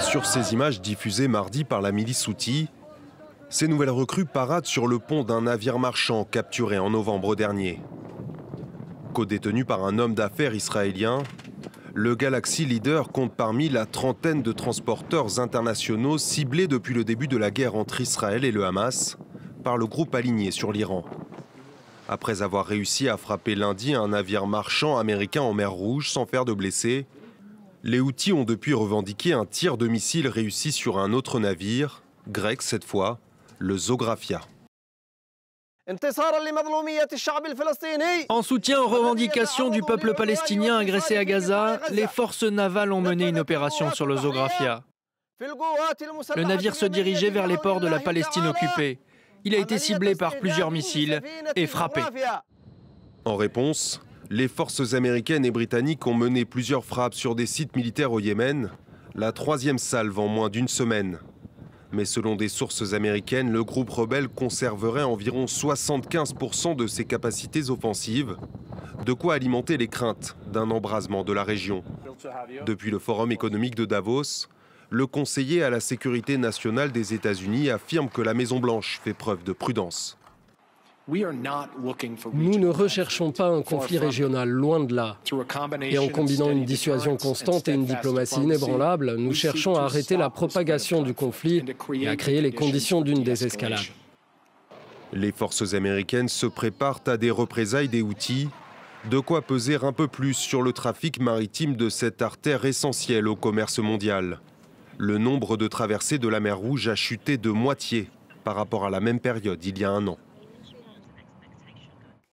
Sur ces images diffusées mardi par la milice Houthi, ces nouvelles recrues paradent sur le pont d'un navire marchand capturé en novembre dernier. Co-détenu par un homme d'affaires israélien, le Galaxy Leader compte parmi la trentaine de transporteurs internationaux ciblés depuis le début de la guerre entre Israël et le Hamas par le groupe aligné sur l'Iran. Après avoir réussi à frapper lundi un navire marchand américain en mer Rouge sans faire de blessés, les Houthis ont depuis revendiqué un tir de missile réussi sur un autre navire, grec cette fois, le Zographia. En soutien aux revendications du peuple palestinien agressé à Gaza, les forces navales ont mené une opération sur le Zographia. Le navire se dirigeait vers les ports de la Palestine occupée. Il a été ciblé par plusieurs missiles et frappé. En réponse, les forces américaines et britanniques ont mené plusieurs frappes sur des sites militaires au Yémen, la troisième salve en moins d'une semaine. Mais selon des sources américaines, le groupe rebelle conserverait environ 75% de ses capacités offensives, de quoi alimenter les craintes d'un embrasement de la région. Depuis le Forum économique de Davos, le conseiller à la sécurité nationale des États-Unis affirme que la Maison-Blanche fait preuve de prudence. Nous ne recherchons pas un conflit régional, loin de là. Et en combinant une dissuasion constante et une diplomatie inébranlable, nous cherchons à arrêter la propagation du conflit et à créer les conditions d'une désescalade. Les forces américaines se préparent à des représailles des Houthis, de quoi peser un peu plus sur le trafic maritime de cette artère essentielle au commerce mondial. Le nombre de traversées de la mer Rouge a chuté de moitié par rapport à la même période il y a un an.